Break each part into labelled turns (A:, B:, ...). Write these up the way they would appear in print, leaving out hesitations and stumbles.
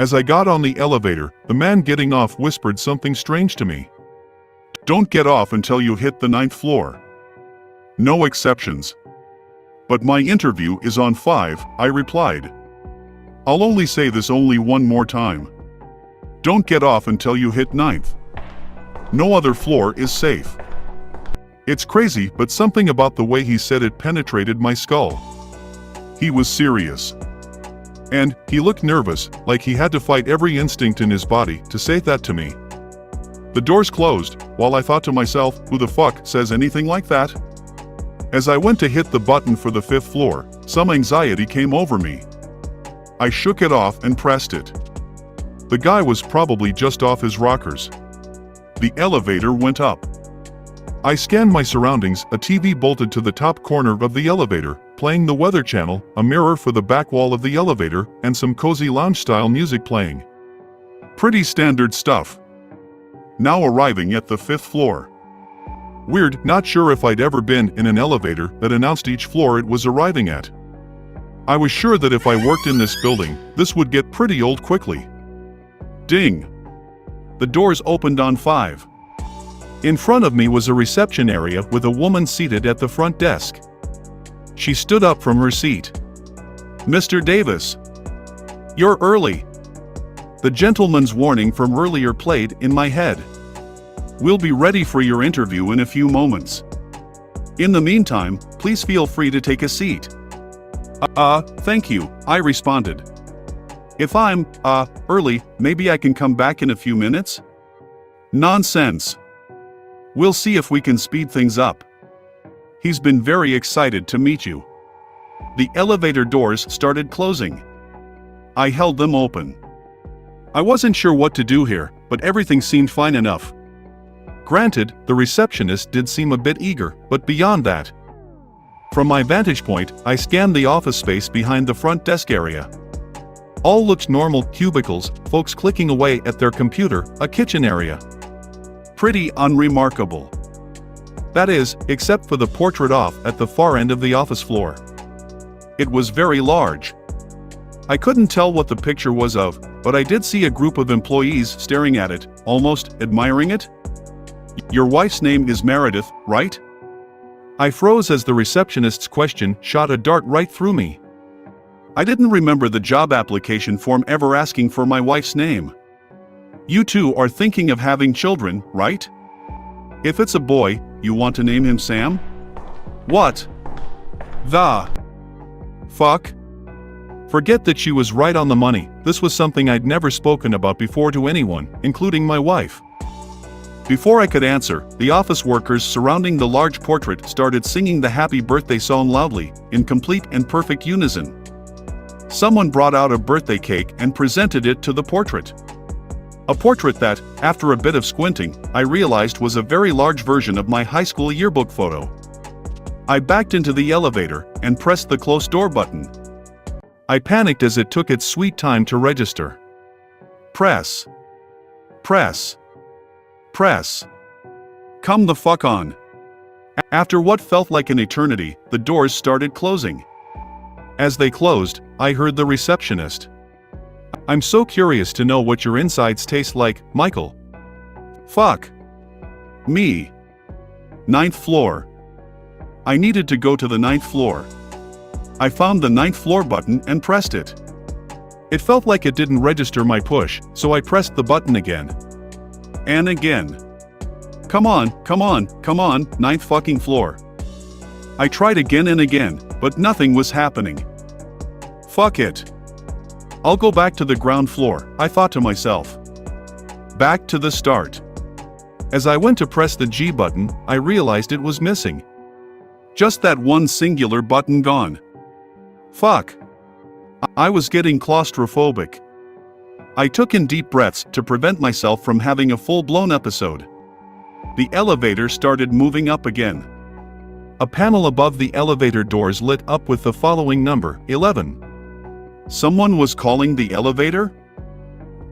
A: As I got on the elevator, the man getting off whispered something strange to me. "Don't get off until you hit the 9th floor. No exceptions." "But my interview is on 5, I replied. "I'll only say this only one more time. Don't get off until you hit 9th. No other floor is safe." It's crazy, but something about the way he said it penetrated my skull. He was serious. And he looked nervous, like he had to fight every instinct in his body to say that to me. The doors closed, while I thought to myself, who the fuck says anything like that? As I went to hit the button for the 5th floor, some anxiety came over me. I shook it off and pressed it. The guy was probably just off his rockers. The elevator went up. I scanned my surroundings, a TV bolted to the top corner of the elevator, playing the Weather Channel, a mirror for the back wall of the elevator, and some cozy lounge-style music playing. Pretty standard stuff. Now arriving at the 5th floor. Weird, not sure if I'd ever been in an elevator that announced each floor it was arriving at. I was sure that if I worked in this building, this would get pretty old quickly. Ding! The doors opened on 5. In front of me was a reception area with a woman seated at the front desk. She stood up from her seat. "Mr. Davis, you're early." The gentleman's warning from earlier played in my head. "We'll be ready for your interview in a few moments. In the meantime, please feel free to take a seat." Thank you," I responded. "If I'm, early, maybe I can come back in a few minutes?" "Nonsense. We'll see if we can speed things up. He's been very excited to meet you." The elevator doors started closing. I held them open. I wasn't sure what to do here, but everything seemed fine enough. Granted, the receptionist did seem a bit eager, but beyond that. From my vantage point, I scanned the office space behind the front desk area. All looked normal: cubicles, folks clicking away at their computer, a kitchen area. Pretty unremarkable. That is, except for the portrait off at the far end of the office floor. It was very large. I couldn't tell what the picture was of, but I did see a group of employees staring at it, almost admiring it. "Your wife's name is Meredith, right?" I froze as the receptionist's question shot a dart right through me. I didn't remember the job application form ever asking for my wife's name. "You two are thinking of having children, right? If it's a boy, you want to name him Sam?" "What the fuck?" Forget that she was right on the money. This was something I'd never spoken about before to anyone, including my wife. Before I could answer, the office workers surrounding the large portrait started singing the happy birthday song loudly, in complete and perfect unison. Someone brought out a birthday cake and presented it to the portrait. A portrait that, after a bit of squinting, I realized was a very large version of my high school yearbook photo. I backed into the elevator and pressed the close door button. I panicked as it took its sweet time to register. Press. Press. Press. Come the fuck on. After what felt like an eternity, the doors started closing. As they closed, I heard the receptionist. "I'm so curious to know what your insides taste like, Michael." Fuck. Me. 9th floor. I needed to go to the 9th floor. I found the 9th floor button and pressed it. It felt like it didn't register my push, so I pressed the button again. And again. Come on, 9th fucking floor. I tried again and again, but nothing was happening. Fuck it. I'll go back to the ground floor, I thought to myself. Back to the start. As I went to press the G button, I realized it was missing. Just that one singular button gone. Fuck. I was getting claustrophobic. I took in deep breaths to prevent myself from having a full-blown episode. The elevator started moving up again. A panel above the elevator doors lit up with the following number, 11. Someone was calling the elevator?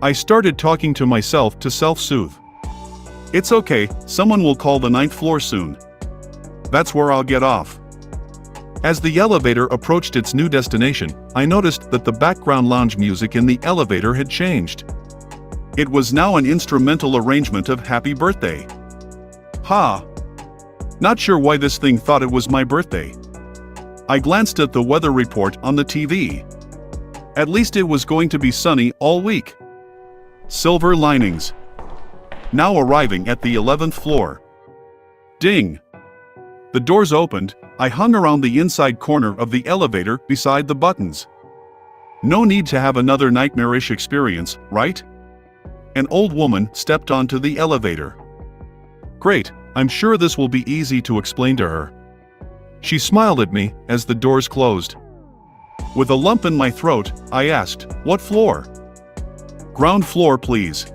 A: I started talking to myself to self-soothe. It's okay, someone will call the 9th floor soon. That's where I'll get off. As the elevator approached its new destination, I noticed that the background lounge music in the elevator had changed. It was now an instrumental arrangement of Happy Birthday. Ha! Not sure why this thing thought it was my birthday. I glanced at the weather report on the TV. At least it was going to be sunny all week. Silver linings. Now arriving at the 11th floor. Ding! The doors opened. I hung around the inside corner of the elevator beside the buttons. No need to have another nightmarish experience, right? An old woman stepped onto the elevator. Great, I'm sure this will be easy to explain to her. She smiled at me as the doors closed. With a lump in my throat, I asked, "What floor?" "Ground floor, please."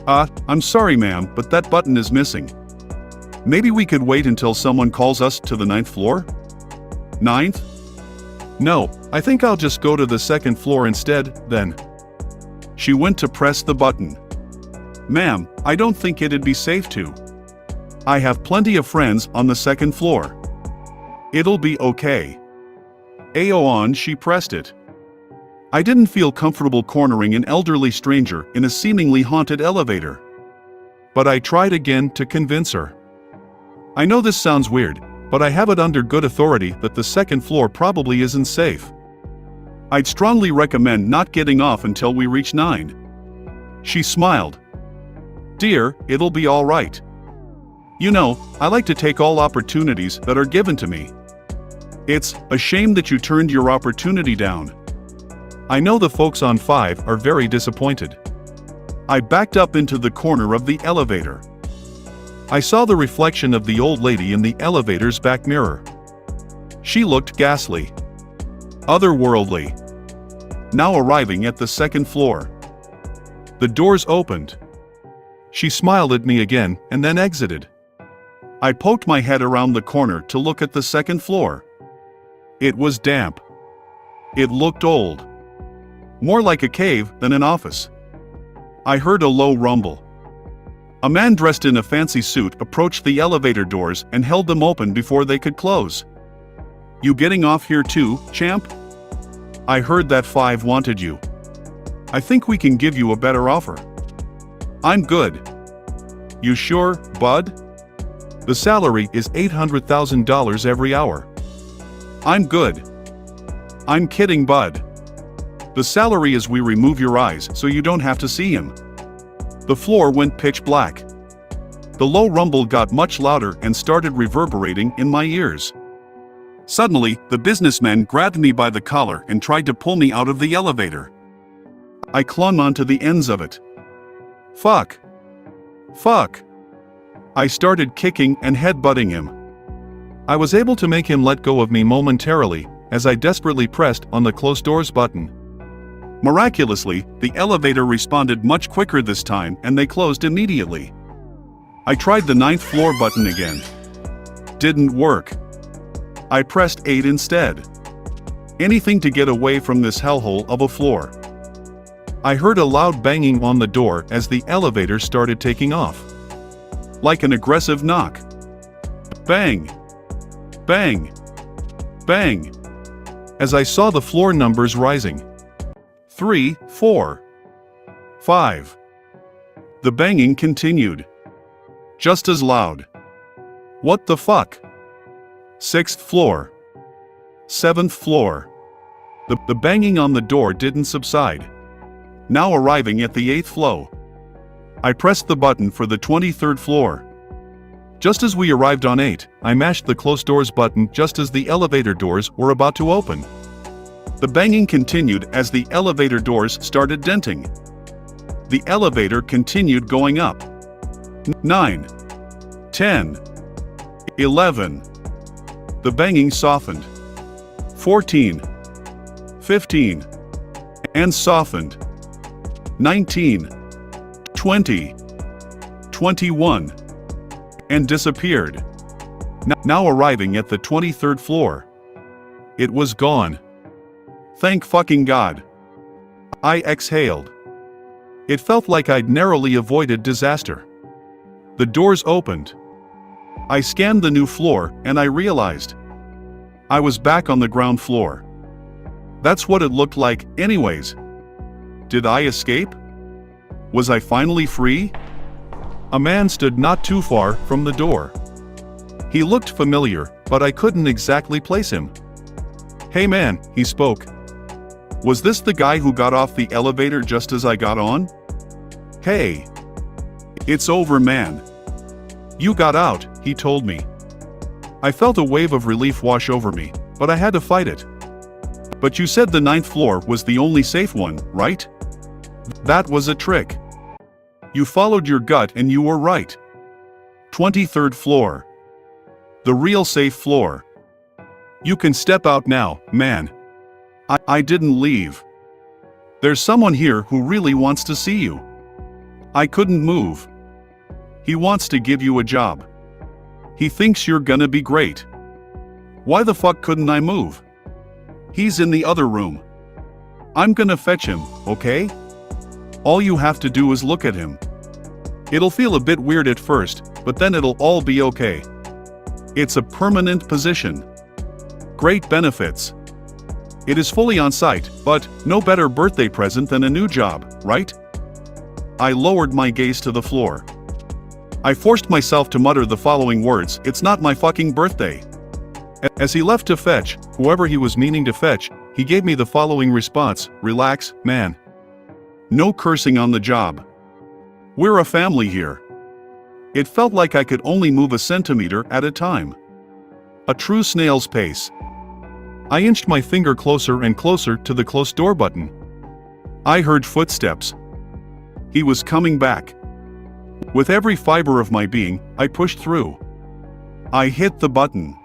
A: I'm sorry ma'am, but that button is missing. Maybe we could wait until someone calls us to the 9th floor? 9th? No, I think I'll just go to the 2nd floor instead, then. She went to press the button. Ma'am, I don't think it'd be safe to. I have plenty of friends on the 2nd floor. It'll be okay. On, she pressed it. I didn't feel comfortable cornering an elderly stranger in a seemingly haunted elevator. But I tried again to convince her. I know this sounds weird, but I have it under good authority that the 2nd floor probably isn't safe. I'd strongly recommend not getting off until we reach 9. She smiled. Dear, it'll be all right. You know, I like to take all opportunities that are given to me. It's a shame that you turned your opportunity down. I know the folks on 5 are very disappointed. I backed up into the corner of the elevator. I saw the reflection of the old lady in the elevator's back mirror. She looked ghastly. Otherworldly. Now arriving at the 2nd floor. The doors opened. She smiled at me again and then exited. I poked my head around the corner to look at the 2nd floor. It was damp. It looked old. More like a cave than an office. I heard a low rumble. A man dressed in a fancy suit approached the elevator doors and held them open before they could close. You getting off here too, champ? I heard that 5 wanted you. I think we can give you a better offer. I'm good. You sure, bud? The salary is $800,000 every hour. I'm good. I'm kidding, bud. The salary is we remove your eyes so you don't have to see him. The floor went pitch black. The low rumble got much louder and started reverberating in my ears. Suddenly, the businessman grabbed me by the collar and tried to pull me out of the elevator. I clung onto the ends of it. Fuck. Fuck. I started kicking and headbutting him. I was able to make him let go of me momentarily as I desperately pressed on the close doors button. Miraculously, the elevator responded much quicker this time and they closed immediately. I tried the 9th floor button again. Didn't work. I pressed 8 instead. Anything to get away from this hellhole of a floor. I heard a loud banging on the door as the elevator started taking off. Like an aggressive knock. Bang! Bang! Bang! As I saw the floor numbers rising. 3, 4, 5. The banging continued. Just as loud. What the fuck? 6th floor. 7th floor. The banging on the door didn't subside. Now arriving at the 8th floor. I pressed the button for the 23rd floor. Just as we arrived on 8, I mashed the close doors button just as the elevator doors were about to open. The banging continued as the elevator doors started denting. The elevator continued going up. 9, 10, 11. The banging softened. 14, 15, and softened. 19, 20, 21, and disappeared. Now arriving at the 23rd floor. It was gone. Thank fucking God. I exhaled. It felt like I'd narrowly avoided disaster. The doors opened. I scanned the new floor and I realized I was back on the ground floor. That's what it looked like, anyways. Did I escape? Was I finally free? A man stood not too far from the door. He looked familiar, but I couldn't exactly place him. "Hey man," he spoke. "Was this the guy who got off the elevator just as I got on?" "Hey. It's over, man. You got out," he told me. I felt a wave of relief wash over me, but I had to fight it. "But you said the 9th floor was the only safe one, right?" "That was a trick. You followed your gut and you were right. 23rd floor. The real safe floor. You can step out now, man." I didn't leave. "There's someone here who really wants to see you." I couldn't move. "He wants to give you a job. He thinks you're gonna be great." "Why the fuck couldn't I move?" "He's in the other room. I'm gonna fetch him, okay? All you have to do is look at him. It'll feel a bit weird at first, but then it'll all be okay. It's a permanent position. Great benefits. It is fully on site, but no better birthday present than a new job, right?" I lowered my gaze to the floor. I forced myself to mutter the following words: "It's not my fucking birthday." As he left to fetch whoever he was meaning to fetch, he gave me the following response: "Relax, man. No cursing on the job. We're a family here." It felt like I could only move a centimeter at a time. A true snail's pace. I inched my finger closer and closer to the close door button. I heard footsteps. He was coming back. With every fiber of my being, I pushed through. I hit the button.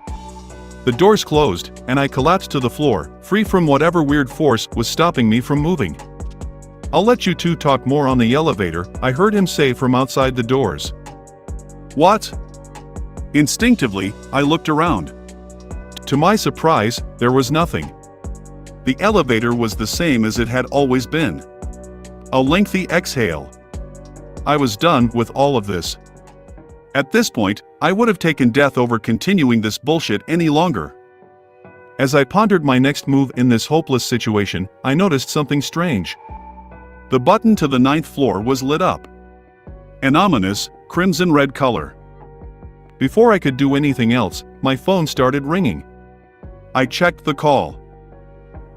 A: The doors closed, and I collapsed to the floor, free from whatever weird force was stopping me from moving. "I'll let you two talk more on the elevator," I heard him say from outside the doors. "What?" Instinctively, I looked around. To my surprise, there was nothing. The elevator was the same as it had always been. A lengthy exhale. I was done with all of this. At this point, I would have taken death over continuing this bullshit any longer. As I pondered my next move in this hopeless situation, I noticed something strange. The button to the 9th floor was lit up. An ominous, crimson-red color. Before I could do anything else, my phone started ringing. I checked the call.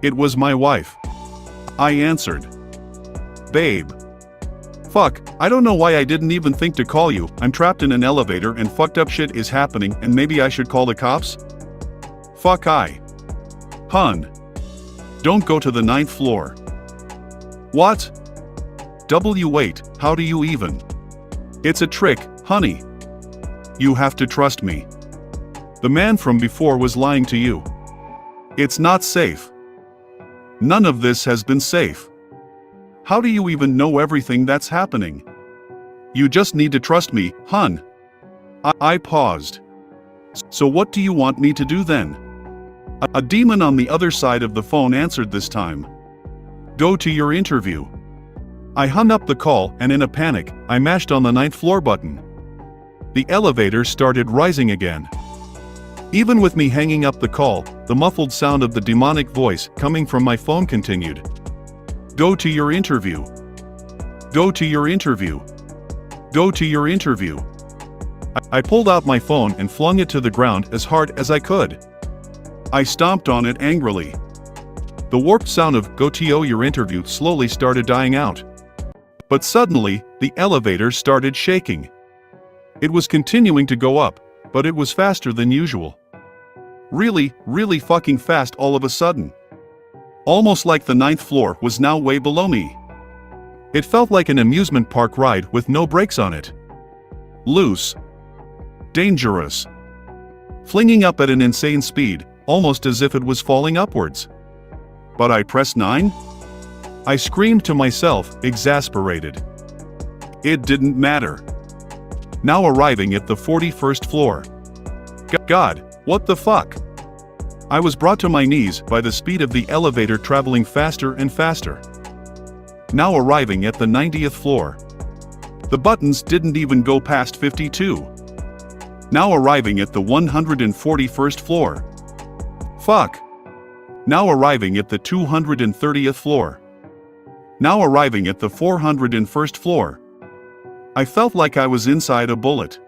A: It was my wife. I answered. "Babe. Fuck, I don't know why I didn't even think to call you. I'm trapped in an elevator and fucked up shit is happening and maybe I should call the cops?" "Fuck Hun. Don't go to the 9th floor." "What? Wait, how do you even?" "It's a trick, honey. You have to trust me. The man from before was lying to you. It's not safe. None of this has been safe. How do you even know everything that's happening? You just need to trust me, hun." I paused. "So what do you want me to do then?" A demon on the other side of the phone answered this time. "Go to your interview." I hung up the call and in a panic, I mashed on the 9th floor button. The elevator started rising again. Even with me hanging up the call, the muffled sound of the demonic voice coming from my phone continued. "Go to your interview. Go to your interview. Go to your interview." I pulled out my phone and flung it to the ground as hard as I could. I stomped on it angrily. The warped sound of "go to your interview" slowly started dying out. But suddenly, the elevator started shaking. It was continuing to go up, but it was faster than usual. Really fucking fast all of a sudden. Almost like the 9th floor was now way below me. It felt like an amusement park ride with no brakes on it. Loose. Dangerous. Flinging up at an insane speed, almost as if it was falling upwards. But I pressed 9? I screamed to myself, exasperated. It didn't matter. Now arriving at the 41st floor. God, what the fuck? I was brought to my knees by the speed of the elevator traveling faster and faster. Now arriving at the 90th floor. The buttons didn't even go past 52. Now arriving at the 141st floor. Fuck. Now arriving at the 230th floor. Now arriving at the 401st floor. I felt like I was inside a bullet.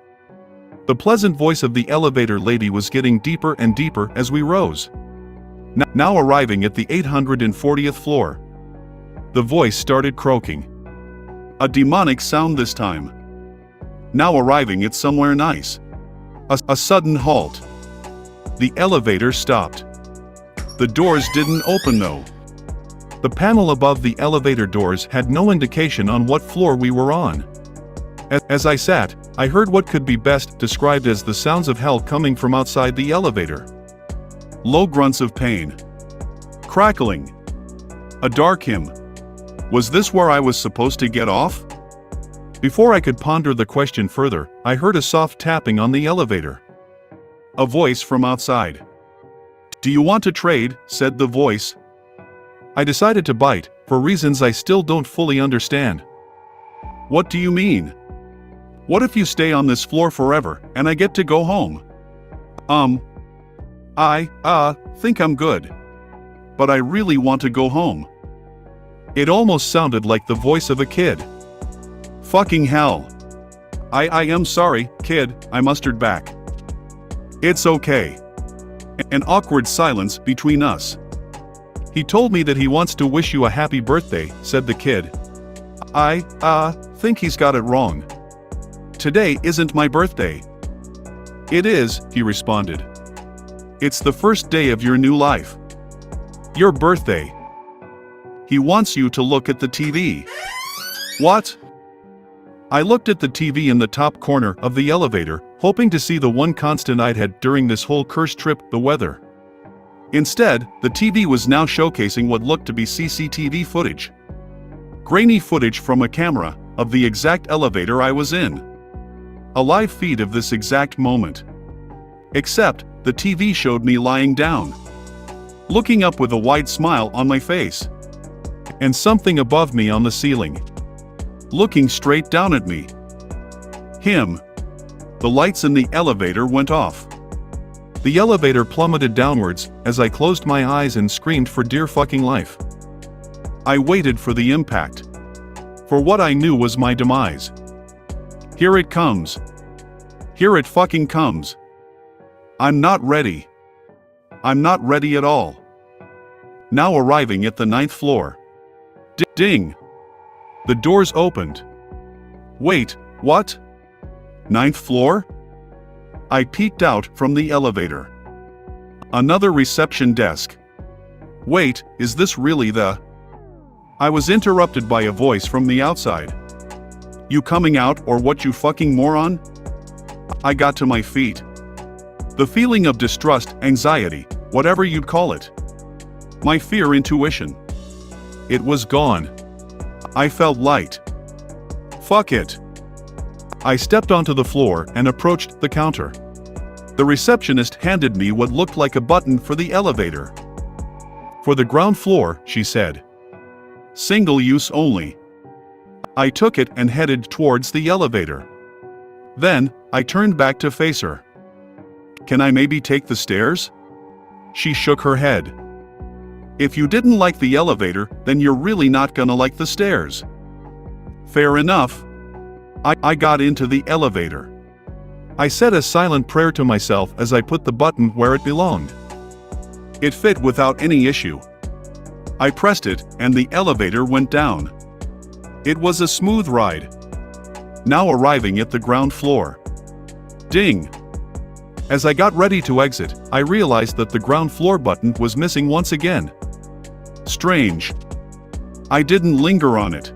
A: The pleasant voice of the elevator lady was getting deeper and deeper as we rose. Now arriving at the 840th floor. The voice started croaking. A demonic sound this time. Now arriving at somewhere nice. A sudden halt. The elevator stopped. The doors didn't open though. The panel above the elevator doors had no indication on what floor we were on. As I sat, I heard what could be best described as the sounds of hell coming from outside the elevator. Low grunts of pain. Crackling. A dark hymn. Was this where I was supposed to get off? Before I could ponder the question further, I heard a soft tapping on the elevator. A voice from outside. "Do you want to trade?" said the voice. I decided to bite, for reasons I still don't fully understand. "What do you mean? What if you stay on this floor forever, and I get to go home?" I think I'm good. But I really want to go home." It almost sounded like the voice of a kid. "Fucking hell. I am sorry, kid," I mustered back. "It's okay." An awkward silence between us. "He told me that he wants to wish you a happy birthday," said the kid. I think he's got it wrong. Today isn't my birthday." "It is," he responded. "It's the first day of your new life. Your birthday. He wants you to look at the TV." "What?" I looked at the TV in the top corner of the elevator, hoping to see the one constant I'd had during this whole cursed trip, the weather. Instead, the TV was now showcasing what looked to be CCTV footage. Grainy footage from a camera of the exact elevator I was in. A live feed of this exact moment. Except, the TV showed me lying down, looking up with a wide smile on my face. And something above me on the ceiling, looking straight down at me. Him. The lights in the elevator went off. The elevator plummeted downwards as I closed my eyes and screamed for dear fucking life. I waited for the impact. For what I knew was my demise. Here it comes. Here it fucking comes. I'm not ready. I'm not ready at all. Now arriving at the 9th floor. Ding! The doors opened. Wait, what? 9th floor? I peeked out from the elevator. Another reception desk. Wait, is this really the... I was interrupted by a voice from the outside. "You coming out or what, you fucking moron?" I got to my feet. The feeling of distrust, anxiety, whatever you'd call it. My fear intuition. It was gone. I felt light. Fuck it. I stepped onto the floor and approached the counter. The receptionist handed me what looked like a button for the elevator. "For the ground floor," she said. "Single use only." I took it and headed towards the elevator. Then, I turned back to face her. "Can I maybe take the stairs?" She shook her head. "If you didn't like the elevator, then you're really not gonna like the stairs." Fair enough. I got into the elevator. I said a silent prayer to myself as I put the button where it belonged. It fit without any issue. I pressed it, and the elevator went down. It was a smooth ride. Now arriving at the ground floor. Ding! As I got ready to exit, I realized that the ground floor button was missing once again. Strange. I didn't linger on it.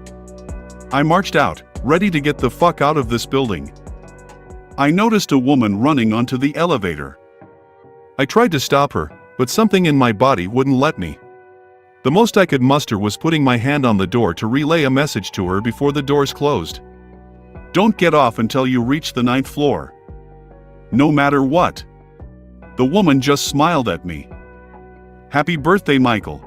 A: I marched out, ready to get the fuck out of this building. I noticed a woman running onto the elevator. I tried to stop her, but something in my body wouldn't let me. The most I could muster was putting my hand on the door to relay a message to her before the doors closed. Don't get off until you reach the 9th floor. No matter what. The woman just smiled at me. Happy birthday, Michael.